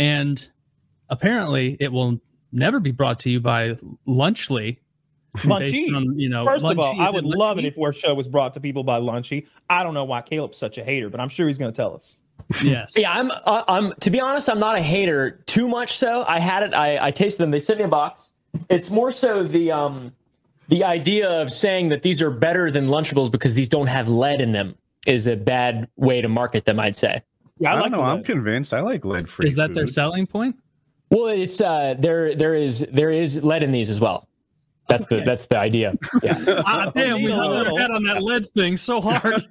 and apparently it will never be brought to you by Lunchly. Lunchy. First of all, I would love it Lunchy? if our show was brought to people by Lunchy. I don't know why Caleb's such a hater, but I'm sure he's going to tell us. Yes. Yeah, I'm. To be honest, I'm not a hater too much. So I had it. I tasted them. They sent me a box. It's more so the idea of saying that these are better than Lunchables because these don't have lead in them is a bad way to market them, I'd say. Yeah, I don't know. I'm convinced. I like lead-free. Is that food. their selling point? Well, it's there is lead in these as well. That's the idea. Yeah. Damn, we hung our head on that lead thing so hard.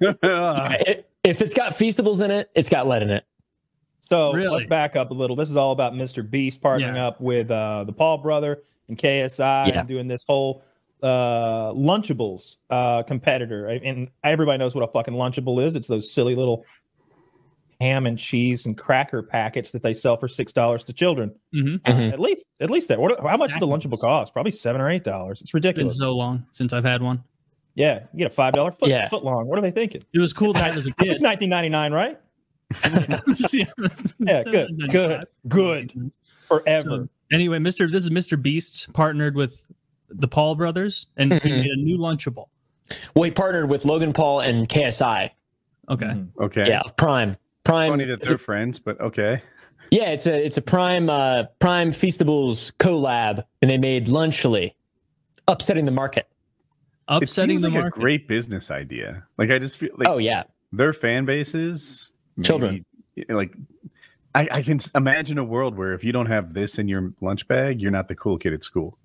If it's got Feastables in it, it's got lead in it. So Really? let's back up a little. This is all about Mr. Beast partnering up with the Paul brother and KSI and doing this whole Lunchables competitor. And everybody knows what a fucking Lunchable is. It's those silly little ham and cheese and cracker packets that they sell for $6 to children. At least that. How much does a Lunchable cost? Probably $7 or $8. It's ridiculous. It's been so long since I've had one. Yeah, you get a $5 foot long. What are they thinking? It was cool as a kid. It's $19.99, right? Yeah, good. Forever. So, anyway, this is Mr. Beast partnered with the Paul brothers and he made a new Lunchable. Well, he partnered with Logan Paul and KSI. Okay. Okay. Yeah, Prime. Funny that they're friends, but okay. Yeah, it's a Prime Feastables collab, and they made Lunchly, upsetting the market. It seems like a great business idea. Like I just feel like their fan bases, children. Like I can imagine a world where if you don't have this in your lunch bag, you're not the cool kid at school.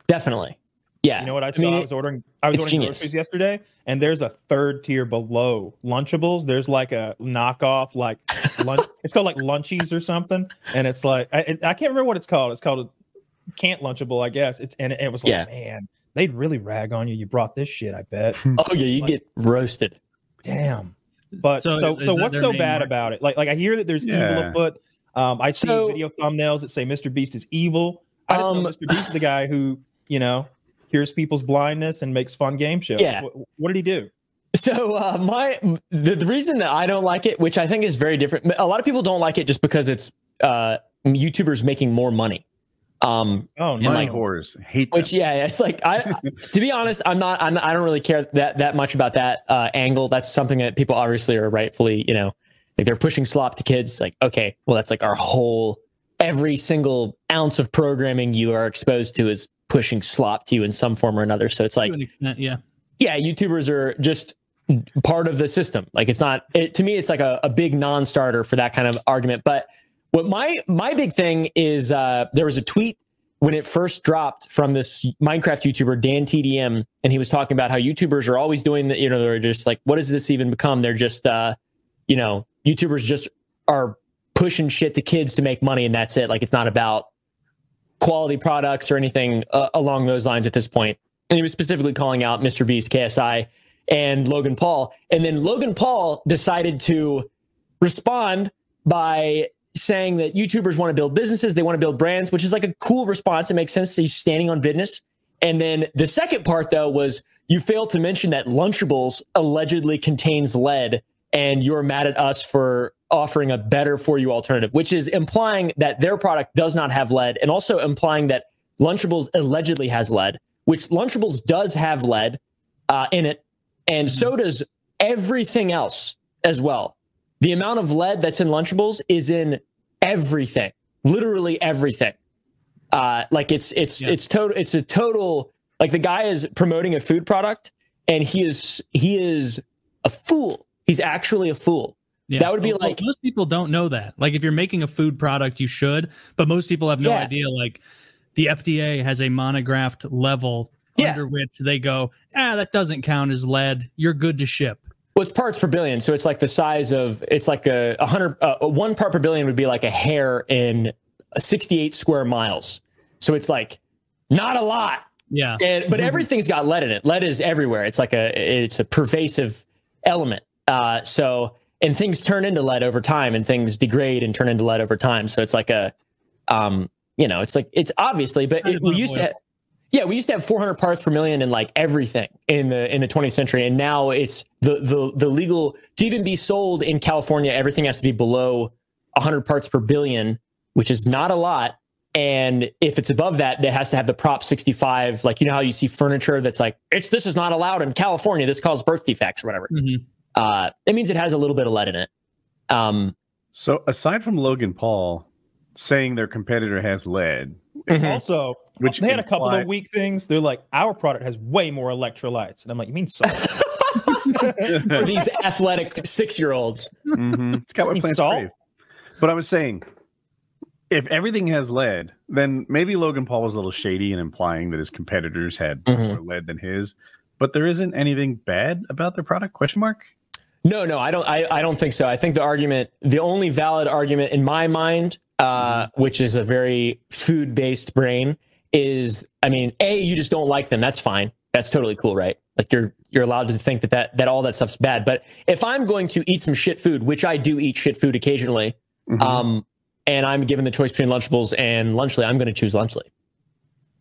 Definitely. Yeah. You know what I saw? I was ordering groceries yesterday, and there's a third tier below Lunchables. There's like a knockoff, like lunch. It's called like Lunchies or something, and it's like I can't remember what it's called. It's called a Can't Lunchable, I guess. It was like, man, they'd really rag on you. You brought this shit, I bet. Oh yeah, you get roasted. Damn. But so what's so bad about it? Like I hear that there's evil afoot. I see video thumbnails that say Mr. Beast is evil. I just know Mr. Beast is the guy who, cures people's blindness and makes fun game shows. Yeah. What did he do? So the reason that I don't like it, which I think is very different, a lot of people don't like it just because it's YouTubers making more money. Money whores hate them. Which it's like to be honest, I don't really care that much about that angle. That's something that people obviously are rightfully, like they're pushing slop to kids. Like, okay, well that's like our whole every single ounce of programming you are exposed to is pushing slop to you in some form or another. So it's like, to an extent, YouTubers are just part of the system. Like it's not, to me, it's like a big non-starter for that kind of argument. But what my big thing is, there was a tweet when it first dropped from this Minecraft YouTuber, Dan TDM, and he was talking about how YouTubers are always doing that. They're just like, what does this even become? They're just, YouTubers just are pushing shit to kids to make money, and that's it. Like it's not about quality products or anything along those lines at this point. And he was specifically calling out Mr. Beast, KSI, and Logan Paul. And then Logan Paul decided to respond by saying that YouTubers want to build businesses, they want to build brands, which is like a cool response. It makes sense. He's standing on business. And then the second part, though, was you failed to mention that Lunchables allegedly contains lead, and you're mad at us for offering a better for you alternative, which is implying that their product does not have lead, and also implying that Lunchables allegedly has lead, which Lunchables does have lead in it, and so does everything else as well. The amount of lead that's in Lunchables is in everything, literally everything. Like it's a total, like the guy is promoting a food product, and he is a fool. He's actually a fool. Yeah. That would be like, most people don't know that. Like if you're making a food product, you should, but most people have no idea. Like the FDA has a monographed level under which they go, that doesn't count as lead. You're good to ship. Well, it's parts per billion. So it's like the size of, it's like a 1 part per billion would be like a hair in 68 square miles. So it's like not a lot. Yeah. But everything's got lead in it. Lead is everywhere. It's like it's a pervasive element. And things turn into lead over time, and things degrade and turn into lead over time. So it's like it's obviously, but we used to have 400 parts per million in like everything in the 20th century. And now it's the legal to even be sold in California. Everything has to be below 100 parts per billion which is not a lot. And if it's above that, it has to have the Prop 65. Like, you know how you see furniture that's like, this is not allowed in California. This causes birth defects or whatever. It means it has a little bit of lead in it. So aside from Logan Paul saying their competitor has lead, also, which they had a couple of weak things. They're like, our product has way more electrolytes. And I'm like, you mean salt? For these athletic 6-year-olds. It's got what plants crave. But I was saying, if everything has lead, then maybe Logan Paul was a little shady in implying that his competitors had more lead than his. But there isn't anything bad about their product? Question mark? No, I don't think so. I think the only valid argument in my mind, which is a very food-based brain, is, I mean, you just don't like them. That's fine. That's totally cool, right? Like you're allowed to think that all that stuff's bad. But if I'm going to eat some shit food, which I do eat shit food occasionally, and I'm given the choice between Lunchables and Lunchly, I'm going to choose Lunchly.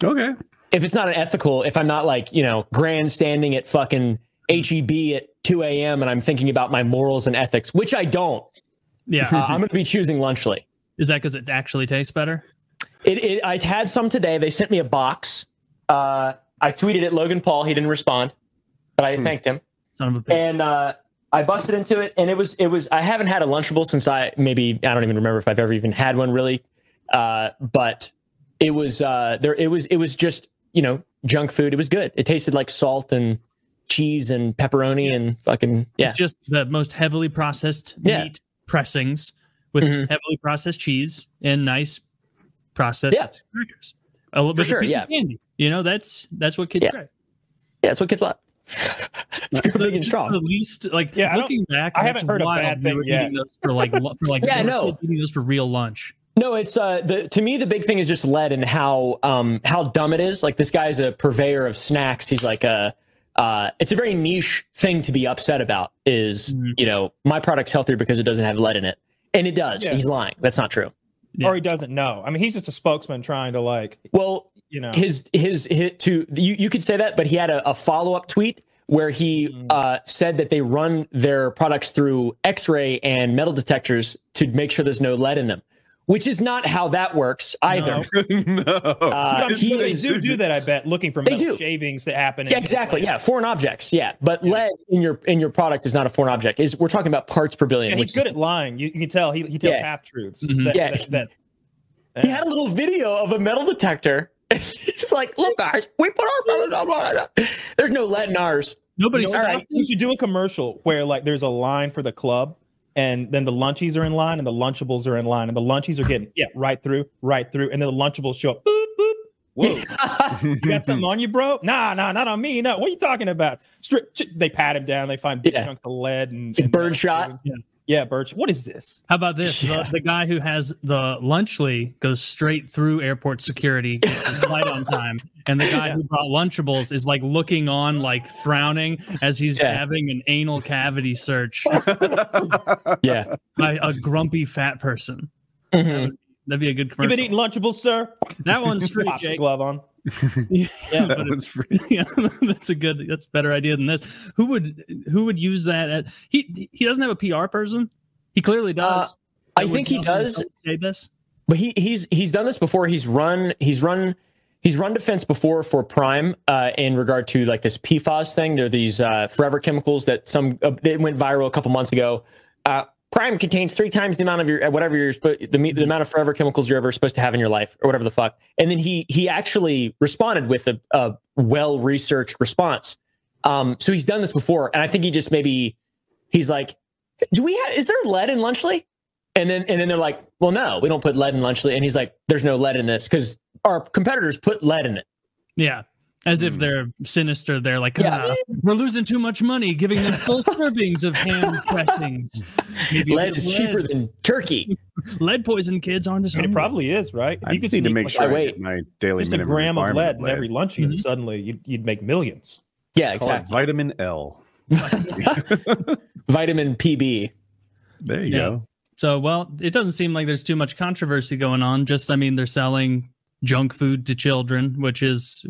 Okay. If it's not an ethical, if I'm not like, grandstanding at fucking HEB at 2 a.m. and I'm thinking about my morals and ethics, which I don't. Yeah. I'm going to be choosing Lunchly. Is that because it actually tastes better? I had some today. They sent me a box. I tweeted at Logan Paul. He didn't respond, but I thanked him. Son of a bitch. And I busted into it, and it was. I haven't had a Lunchable since I don't even remember if I've ever even had one really. But it was It was just junk food. It was good. It tasted like salt and cheese and pepperoni and fucking It's just the most heavily processed meat pressings with heavily processed cheese and nice processed crackers. A little bit of piece of candy. That's what kids crave. Yeah, that's what kids love. It's good, big and strong. The least, looking back, I haven't heard a bad thing yet. Those for eating those for real lunch. No, it's to me the big thing is just lead and how dumb it is. Like, this guy's a purveyor of snacks. He's like it's a very niche thing to be upset about. Is my product's healthier because it doesn't have lead in it, and it does. Yeah. He's lying. That's not true. Yeah. Or he doesn't know. I mean, he's just a spokesman trying to his you could say that, but he had a follow-up tweet where he said that they run their products through X-ray and metal detectors to make sure there's no lead in them, which is not how that works either. No. They do that, I bet, looking for metal shavings that happen. Yeah, exactly. Yeah, foreign objects. Yeah, but lead in your product is not a foreign object. We're talking about parts per billion. Yeah, he's good at lying. You can tell he tells half truths. He had a little video of a metal detector. He's like, look, guys, we put our there's no lead in ours. Nobody's all right. You should do a commercial where there's a line for the club, and then the lunchies are in line and the Lunchables are in line, and the lunchies are getting right through, and then the Lunchables show up. Boop, boop. Whoa, you got something on you, bro? Nah, not on me. No, what are you talking about? They pat him down. They find big chunks of lead and bird shot. Yeah, Birch. What is this? How about this? The guy who has the Lunchly goes straight through airport security, gets his flight on time, and the guy who brought Lunchables is looking on, frowning as he's having an anal cavity search. Yeah, by a grumpy fat person. That'd be a good commercial. You been eating Lunchables, sir? That one's free. Jake. Glove on. That one's free. Yeah, that's a better idea than this. Who would use that? He doesn't have a PR person. He clearly does. I think he does say this, but he's done this before. He's run defense before for Prime in regard to this PFAS thing. There are these forever chemicals that they went viral a couple months ago. Prime contains 3 times the amount of your whatever the amount of forever chemicals you're ever supposed to have in your life, or whatever the fuck. And then he actually responded with a well-researched response. So he's done this before, and I think he just he's like, is there lead in Lunchly? And then they're like, well, no, we don't put lead in Lunchly. And he's like, there's no lead in this because our competitors put lead in it. Yeah. As if they're sinister. They're like, we're losing too much money giving them full servings of ham dressings. Lead is cheaper than turkey. Lead poison kids aren't as hungry. It probably is, right? You could need to make sure I get my daily just a gram of lead in every luncheon, and suddenly you'd make millions. Yeah, exactly. Vitamin L. Vitamin PB. There you go. So, it doesn't seem like there's too much controversy going on. They're selling junk food to children, which is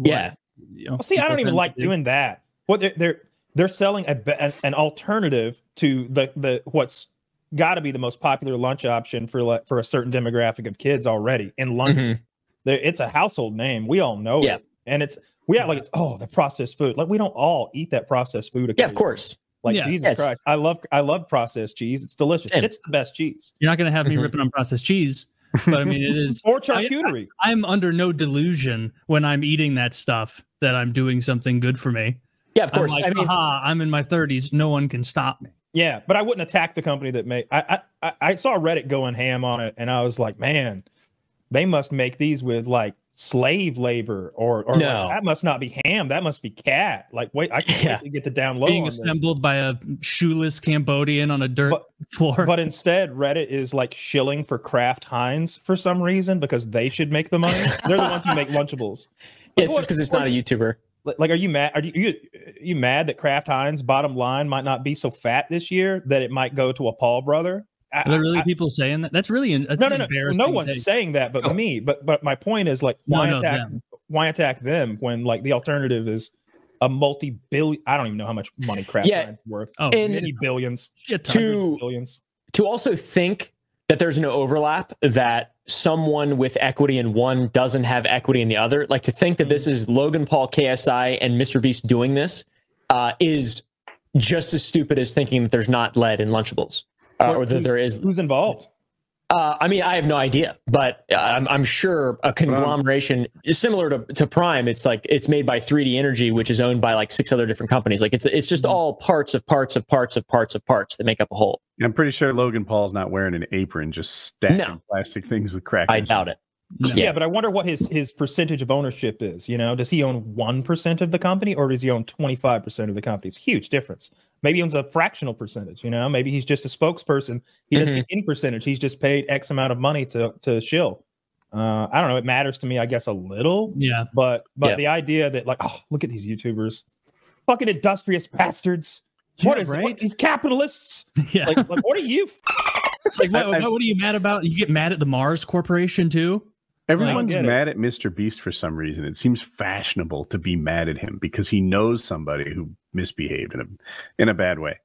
see, I don't even like doing that. What they're selling an alternative to the what's got to be the most popular lunch option for a certain demographic of kids already in London. It's a household name. We all know it, and it's the processed food. Like we don't all eat that processed food. Yeah, of course. Like Jesus Christ, I love processed cheese. It's delicious. It's the best cheese. You're not going to have me ripping on processed cheese, but I mean it is. Or charcuterie. I'm under no delusion when I'm eating that stuff that I'm doing something good for me. Yeah, of course. I'm like, I'm in my 30s. No one can stop me. Yeah, but I wouldn't attack the company that made. I saw Reddit going ham on it, and I was like, man, they must make these with like slave labor, or no. Like, that must not be ham. That must be cat. Like, wait, I can't get the down low. Being assembled by a shoeless Cambodian on a dirt floor. But instead, Reddit is like shilling for Kraft Heinz for some reason because they should make the money. They're the ones who make Lunchables. It's just because it's not a YouTuber. Like, are you mad? Are you mad that Kraft Heinz bottom line might not be so fat this year that it might go to a Paul brother? Are there really people saying that? That's really no one's saying that, but me. But my point is like, why attack them when like the alternative is a multi-billion? I don't even know how much money Kraft Heinz is worth. Many billions. Billions. To also think that there's no overlap, that someone with equity in one doesn't have equity in the other. Like to think that this is Logan Paul, KSI, and MrBeast doing this is just as stupid as thinking that there's not lead in Lunchables. Or that there is. Who's involved? I mean, I have no idea, but I'm sure a conglomeration similar to Prime. It's like it's made by 3D Energy, which is owned by like 6 other different companies. Like it's just all parts that make up a whole. I'm pretty sure Logan Paul's not wearing an apron, just stacking plastic things with crackers. I doubt it. No. Yeah, but I wonder what his percentage of ownership is. You know, does he own 1% of the company, or does he own 25% of the company? It's a huge difference. Maybe he owns a fractional percentage. You know, maybe he's just a spokesperson. He doesn't get any percentage. He's just paid X amount of money to shill. I don't know. It matters to me, I guess, a little. Yeah. But the idea that like, oh, look at these YouTubers, fucking industrious bastards. What is it? These capitalists? Yeah. Like what are you? Like, what are you mad about? You get mad at the Mars Corporation too? Everyone's mad at Mr. Beast for some reason. It seems fashionable to be mad at him because he knows somebody who misbehaved in a bad way.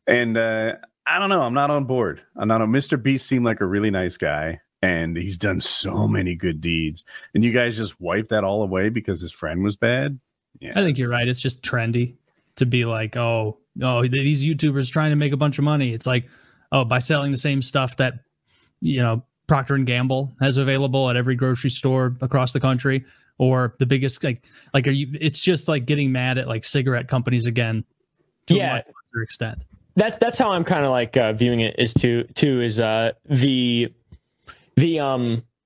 And I don't know. I'm not on board. Mr. Beast seemed like a really nice guy, and he's done so many good deeds. And you guys just wipe that all away because his friend was bad? Yeah. I think you're right. It's just trendy to be like, oh, these YouTubers trying to make a bunch of money. It's like, oh, by selling the same stuff that, you know, Procter & Gamble has available at every grocery store across the country, or the biggest it's just like getting mad at like cigarette companies again to a much lesser extent. That's how I'm kind of like viewing it is the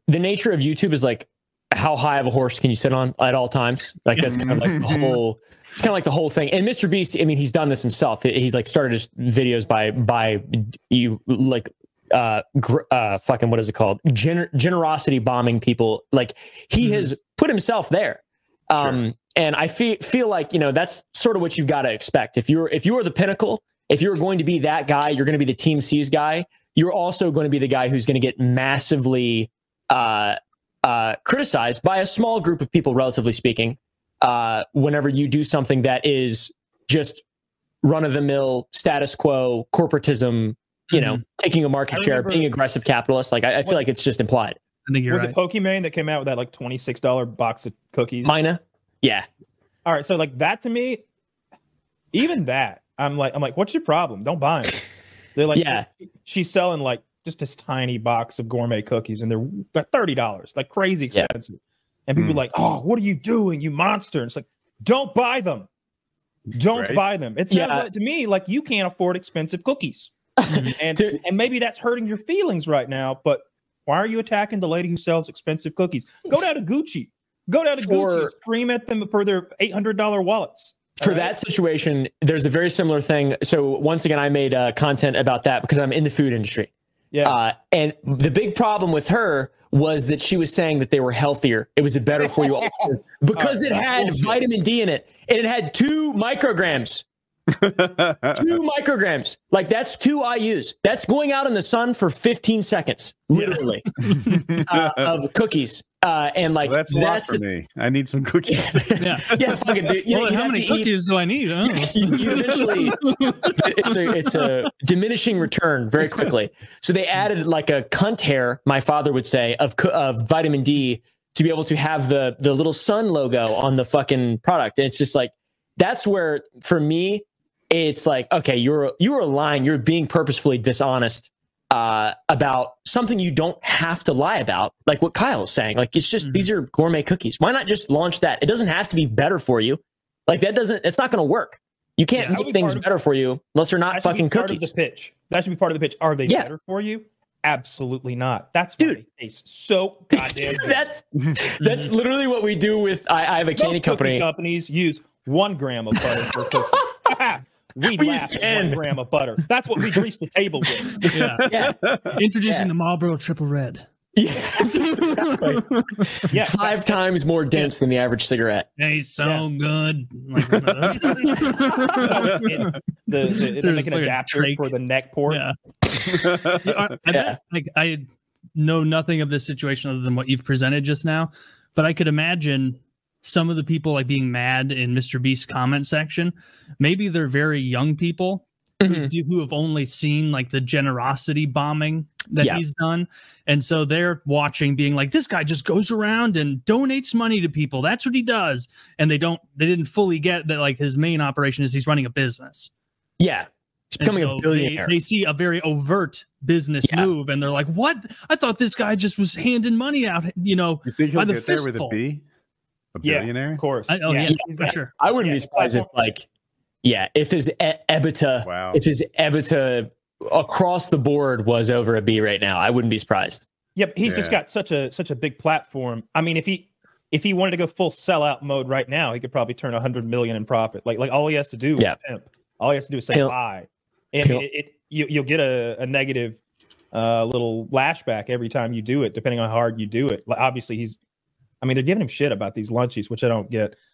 nature of YouTube is like, how high of a horse can you sit on at all times? Like that's kind of like the whole. It's kind of like the whole thing. And Mr. Beast, I mean, he's done this himself. He's like started his videos by you like. Fucking what is it called? Generosity bombing people. Like he has put himself there. And I feel like, you know, that's sort of what you've got to expect. If you're the pinnacle, if you're going to be that guy, you're going to be the Team C's guy. You're also going to be the guy who's going to get massively criticized by a small group of people, relatively speaking, whenever you do something that is just run-of-the-mill status quo corporatism. You know, taking a market share, being aggressive capitalist. Like I feel like it's just implied. I think you're right. Was it Pokimane that came out with that like $26 box of cookies? Mina? Yeah. All right, so like that to me, even that, I'm like, what's your problem? Don't buy them. They're like, she's selling like just this tiny box of gourmet cookies, and they're $30, like crazy expensive. And people are like, oh, what are you doing, you monster? And it's like, don't buy them. Don't buy them. It sounds like, to me like you can't afford expensive cookies. and maybe that's hurting your feelings right now, but why are you attacking the lady who sells expensive cookies? Go down to Gucci. Gucci, scream at them for their $800 wallets. For that situation, there's a very similar thing. So once again, I made content about that because I'm in the food industry. Yeah. And the big problem with her was that she was saying that they were healthier. It was a better for you because it had vitamin D in it, and it had 2 micrograms. 2 micrograms. Like that's 2 IUs. That's going out in the sun for 15 seconds, literally, of cookies. And like well, that's a lot for me. I need some cookies. Yeah, fucking dude. You know, how many cookies do I need? Oh. you eventually, it's a diminishing return very quickly. So they added like a cunt hair, my father would say, of vitamin D to be able to have the little sun logo on the fucking product. And it's just like, that's where for me, it's like, okay, you're lying. You're being purposefully dishonest about something you don't have to lie about, like what Kyle's saying. Like, it's just these are gourmet cookies. Why not just launch that? It doesn't have to be better for you. Like, it's not going to work. You can't make things better for you unless they're not fucking cookies. The pitch. That should be part of the pitch. Are they better for you? Absolutely not. That's why they taste so goddamn good. That's literally what we do with. I have a candy company. Companies use 1 gram of butter per cookie. We laugh at 1 gram of butter. That's what we grease the table with. Yeah. Introducing the Marlboro Triple Red. Yes, exactly. 5 times more dense than the average cigarette. He's so good. Like they're making an adapter for the neck port. I know nothing of this situation other than what you've presented just now, but I could imagine some of the people like being mad in Mr. Beast's comment section. Maybe they're very young people who have only seen like the generosity bombing that he's done. And so they're watching being like, this guy just goes around and donates money to people. That's what he does. And they didn't fully get that like his main operation is he's running a business. Yeah. He's becoming a billionaire. They see a very overt business move and they're like, what? I thought this guy just was handing money out, you think he'll get there with a B? A billionaire? Of course. For sure. I wouldn't be surprised if like, if his EBITDA across the board was over a B right now, I wouldn't be surprised. Yep, he's just got such a big platform. I mean, if he wanted to go full sellout mode right now, he could probably turn 100 million in profit. Like all he has to do is pimp. All he has to do is say buy, and you'll get a negative little lashback every time you do it, depending on how hard you do it. Like, obviously, they're giving him shit about these lunchies, which I don't get.